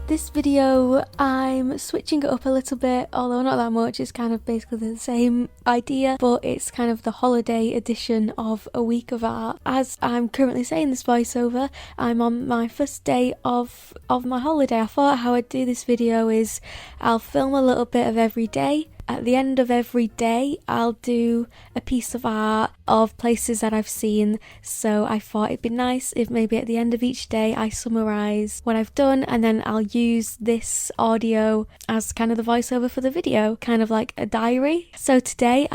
This video, I'm switching it up a little bit, although not that much. It's kind of basically the same idea, but it's kind of the holiday edition of a week of art. As I'm currently saying this voiceover, I'm on my first day of my holiday. I thought how I'd do this video is I'll film a little bit of every day. At the end of every day, I'll do a piece of art of places that I've seen, so I thought it'd be nice if maybe at the end of each day I summarise what I've done, and then I'll use this audio as kind of the voiceover for the video, kind of like a diary. So today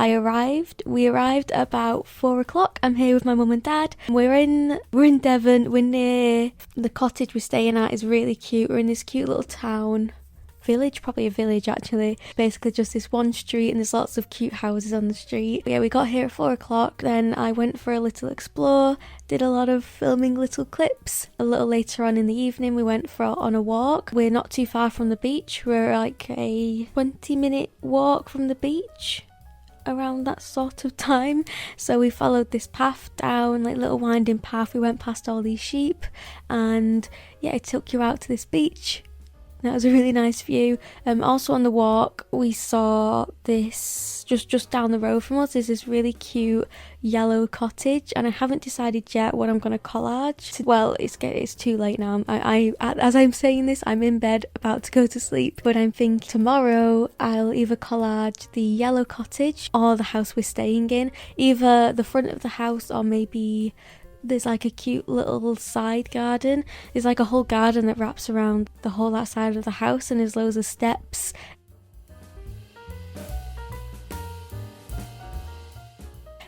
we arrived about 4 o'clock. I'm here with my mum and dad. We're in Devon. We're near the cottage we're staying at is really cute. We're in this cute little town. Probably a village actually. Basically just this one street and there's lots of cute houses on the street. But yeah, we got here at 4 o'clock, then I went for a little explore, did a lot of filming little clips. A little later on in the evening we went on a walk. We're not too far from the beach, we're like a 20-minute walk from the beach, around that sort of time. So we followed this path down, like little winding path. We went past all these sheep and yeah, it took you out to this beach. That was a really nice view. Also on the walk we saw this, just down the road from us is this really cute yellow cottage, and I haven't decided yet what I'm going to collage. Well, it's too late now. As I'm saying this, I'm in bed about to go to sleep, but I'm thinking tomorrow I'll either collage the yellow cottage or the house we're staying in, either the front of the house or maybe there's like a cute little side garden. There's like a whole garden that wraps around the whole that side of the house, and there's loads of steps.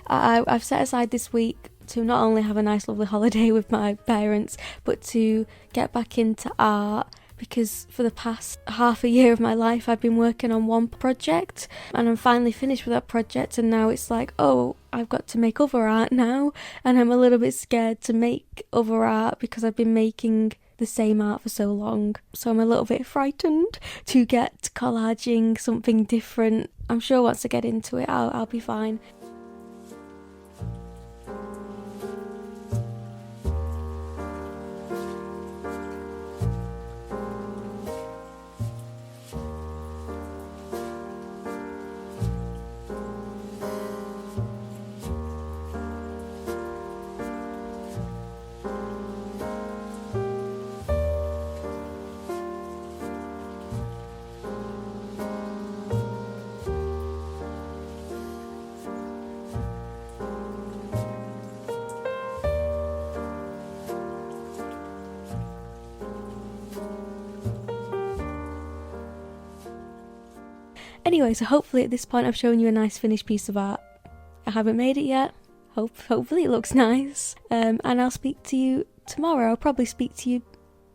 I've set aside this week to not only have a nice lovely holiday with my parents, but to get back into art, because for the past half a year of my life I've been working on one project and I'm finally finished with that project, and now it's like, oh, I've got to make other art now, and I'm a little bit scared to make other art because I've been making the same art for so long. So I'm a little bit frightened to get collaging something different. I'm sure once I get into it I'll be fine. Anyway, so hopefully at this point I've shown you a nice finished piece of art. I haven't made it yet. Hopefully it looks nice. And I'll speak to you tomorrow. I'll probably speak to you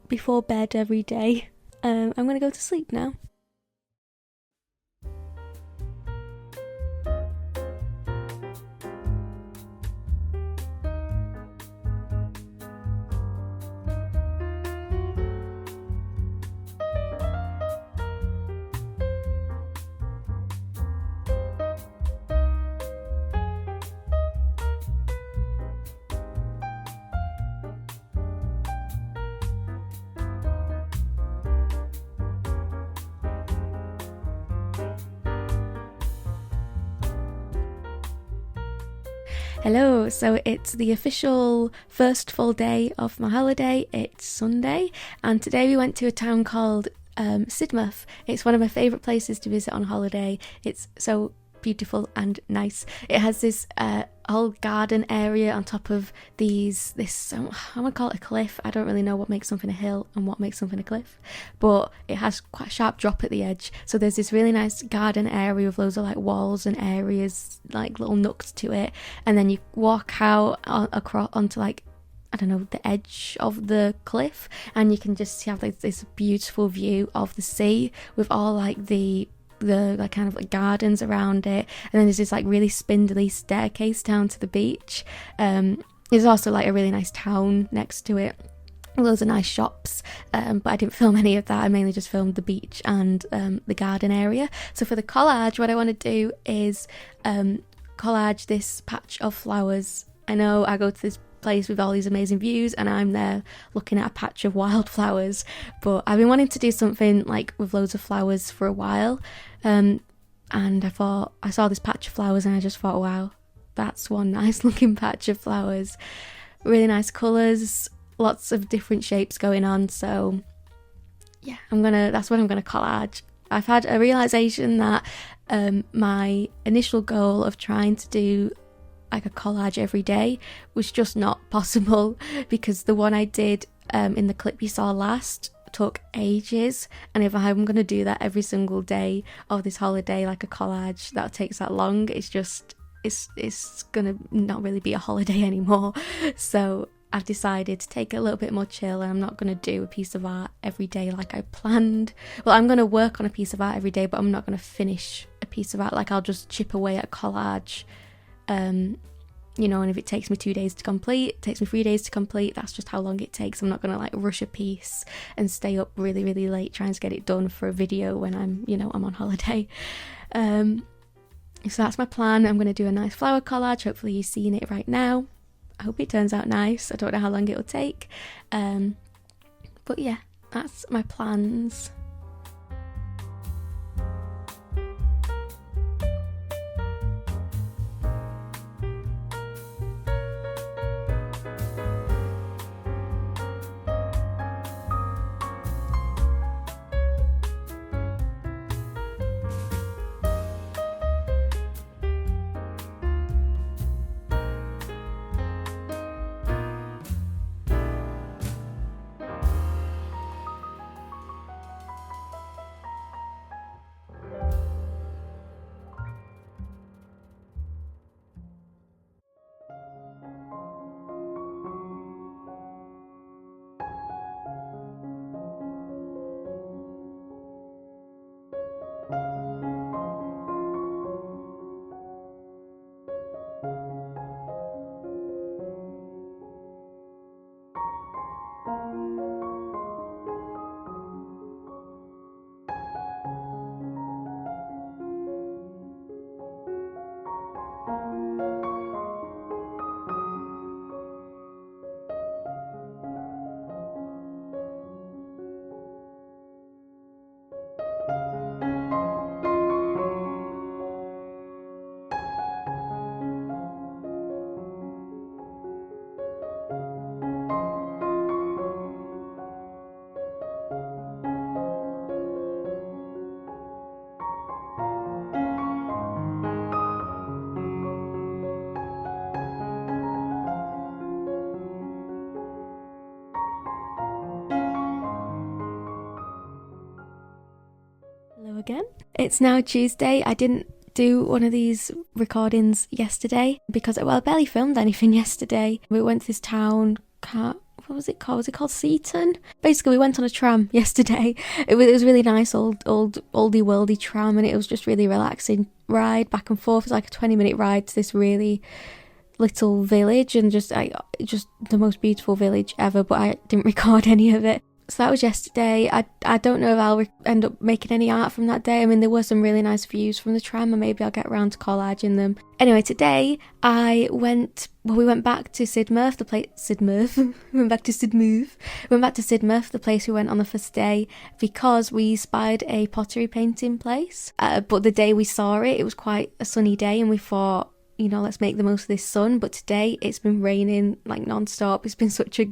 before bed every day. I'm going to go to sleep now. Hello, so it's the official first full day of my holiday. It's Sunday, and today we went to a town called Sidmouth. It's one of my favourite places to visit on holiday. It's so beautiful and nice. It has this whole garden area on top of this I'm gonna call it a cliff. I don't really know what makes something a hill and what makes something a cliff, but it has quite a sharp drop at the edge. So there's this really nice garden area with loads of like walls and areas, like little nooks to it, and then you walk out across onto like, I don't know, the edge of the cliff, and you can just have like this beautiful view of the sea with all like the like kind of like gardens around it, and then there's this like really spindly staircase down to the beach. There's also like a really nice town next to it, loads of nice shops, but I didn't film any of that. I mainly just filmed the beach and the garden area. So for the collage, what I want to do is collage this patch of flowers. I know I go to this place with all these amazing views, and I'm there looking at a patch of wildflowers. But I've been wanting to do something like with loads of flowers for a while, and I saw this patch of flowers and I just thought, wow, that's one nice looking patch of flowers. Really nice colours, lots of different shapes going on. So yeah, that's what I'm gonna collage. I've had a realisation that my initial goal of trying to do like a collage every day was just not possible, because the one I did in the clip you saw last took ages, and if I'm going to do that every single day of this holiday, like a collage that takes that long, it's gonna not really be a holiday anymore. So I've decided to take it a little bit more chill, and I'm not going to do a piece of art every day like I planned. Well, I'm going to work on a piece of art every day, but I'm not going to finish a piece of art. Like, I'll just chip away at collage, you know, and if it takes me 2 days to complete, it takes me 3 days to complete, that's just how long it takes. I'm not going to like rush a piece and stay up really, really late trying to get it done for a video when I'm on holiday. So that's my plan. I'm going to do a nice flower collage. Hopefully you're seeing it right now. I hope it turns out nice. I don't know how long it'll take. But yeah, that's my plans. Hello again. It's now Tuesday. I didn't do one of these recordings yesterday because, well, I barely filmed anything yesterday. We went to this town, what was it called? Was it called Seaton? Basically, we went on a tram yesterday. It was a really nice oldie worldy tram, and it was just really relaxing ride back and forth. It was like a 20-minute ride to this really little village, and just the most beautiful village ever, but I didn't record any of it. So that was yesterday. I don't know if I'll end up making any art from that day. I mean, there were some really nice views from the tram, and maybe I'll get around to collaging them. Anyway, today we went back to Sidmouth, the place. We went back to Sidmouth, the place we went on the first day, because we spied a pottery painting place. But the day we saw it, it was quite a sunny day, and we thought, let's make the most of this sun. But today it's been raining like non-stop. It's been such a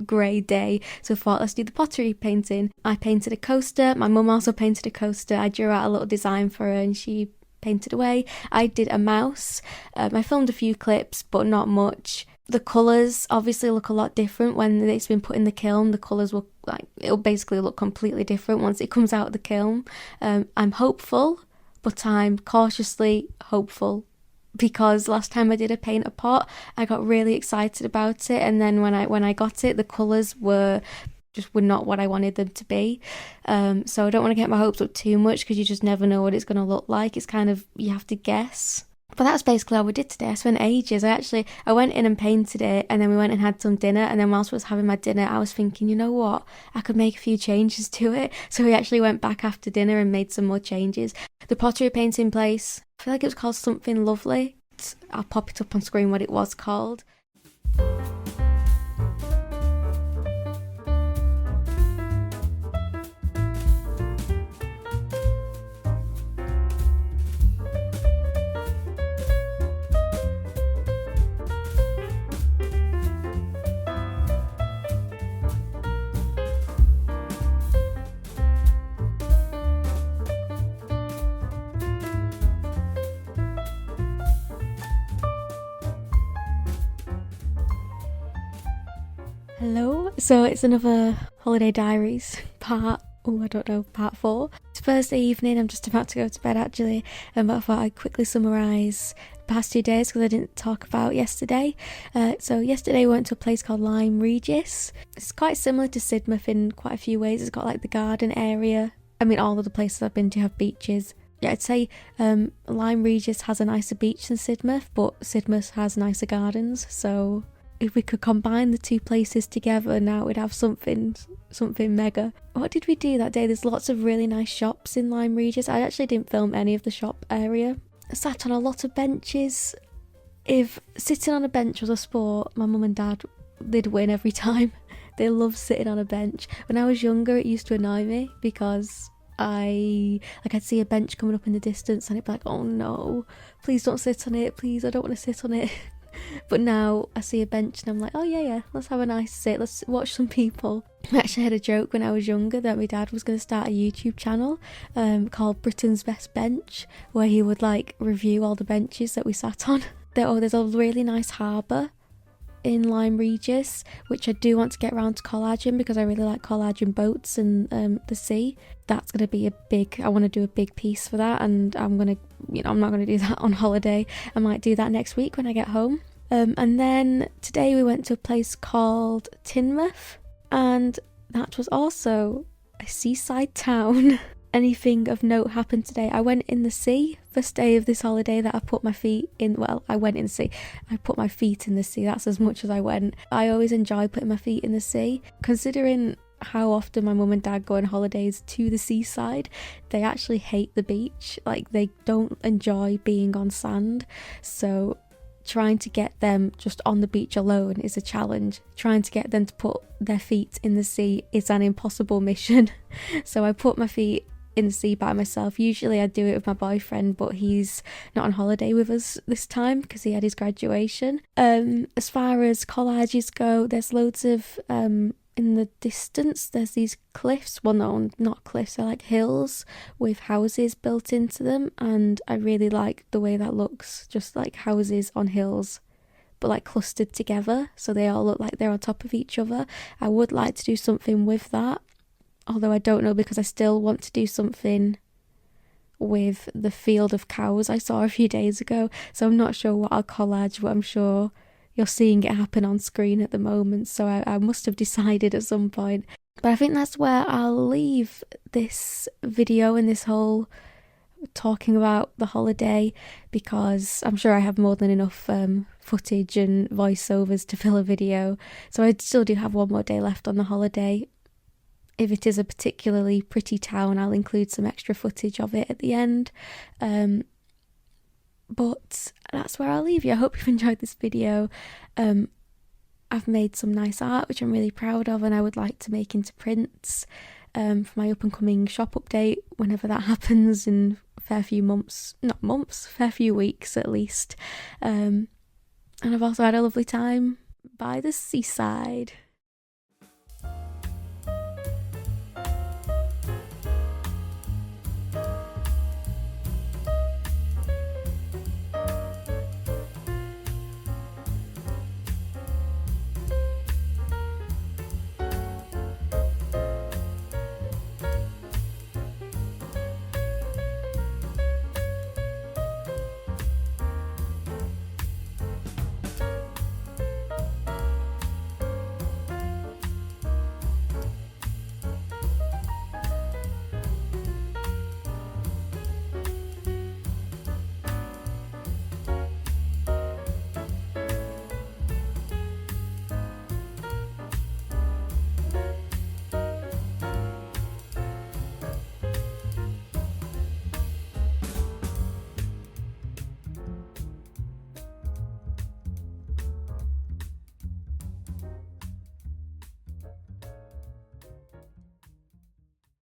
grey day, so I thought, let's do the pottery painting. I painted a coaster. My mum also painted a coaster. I drew out a little design for her and she painted away. I did a mouse. I filmed a few clips, but not much. The colours obviously look a lot different when it's been put in the kiln. The colours will it'll basically look completely different once it comes out of the kiln. I'm hopeful, but I'm cautiously hopeful, because last time I did a paint a pot, I got really excited about it, and then when I got it, the colours were not what I wanted them to be. So I don't want to get my hopes up too much, because you just never know what it's going to look like. It's kind of, you have to guess. But that's basically all we did today. I spent ages. I went in and painted it, and then we went and had some dinner, and then whilst I was having my dinner, I was thinking, you know what, I could make a few changes to it. So we actually went back after dinner and made some more changes. The pottery painting place, I feel like it was called Something Lovely. I'll pop it up on screen what it was called. Hello, so it's another Holiday Diaries part 4. It's Thursday evening, I'm just about to go to bed actually, but I thought I'd quickly summarise the past 2 days because I didn't talk about yesterday. So yesterday we went to a place called Lyme Regis. It's quite similar to Sidmouth in quite a few ways. It's got like the garden area. I mean, all of the places I've been to have beaches. Yeah, I'd say Lyme Regis has a nicer beach than Sidmouth, but Sidmouth has nicer gardens, so if we could combine the two places together now, we'd have something mega. What did we do that day? There's lots of really nice shops in Lyme Regis. I actually didn't film any of the shop area. I sat on a lot of benches. If sitting on a bench was a sport, my mum and dad, they'd win every time. They love sitting on a bench. When I was younger, it used to annoy me because I'd see a bench coming up in the distance and it'd be like, oh no, please don't sit on it, please, I don't want to sit on it. But now I see a bench and I'm like, oh yeah, let's have a nice sit, let's watch some people. I actually had a joke when I was younger that my dad was going to start a YouTube channel called Britain's Best Bench, where he would like review all the benches that we sat on. There's a really nice harbour in Lyme Regis, which I do want to get around to collaging because I really like collaging boats and the sea. That's going to be I want to do a big piece for that, and I'm not going to do that on holiday. I might do that next week when I get home. And then today we went to a place called Teignmouth, and that was also a seaside town. Anything of note happened today? I went in the sea. First day of this holiday that I put my feet in. Well, I went in the sea. I put my feet in the sea. That's as much as I went. I always enjoy putting my feet in the sea. Considering how often my mum and dad go on holidays to the seaside, they actually hate the beach. Like, they don't enjoy being on sand. So trying to get them just on the beach alone is a challenge. Trying to get them to put their feet in the sea is an impossible mission. So I put my feet in the sea by myself. Usually I do it with my boyfriend, but he's not on holiday with us this time because he had his graduation. As far as collages go, there's loads of in the distance there's these cliffs. Well, no, not cliffs, they're like hills with houses built into them, and I really like the way that looks, just like houses on hills but like clustered together, so they all look like they're on top of each other. I would like to do something with that, although I don't know, because I still want to do something with the field of cows I saw a few days ago. So I'm not sure what I'll collage, but I'm sure you're seeing it happen on screen at the moment. So I must have decided at some point. But I think that's where I'll leave this video and this whole talking about the holiday, because I'm sure I have more than enough footage and voiceovers to fill a video. So I still do have one more day left on the holiday. If it is a particularly pretty town, I'll include some extra footage of it at the end. But that's where I'll leave you. I hope you've enjoyed this video. I've made some nice art, which I'm really proud of, and I would like to make into prints for my up and coming shop update whenever that happens in a fair few weeks at least. And I've also had a lovely time by the seaside.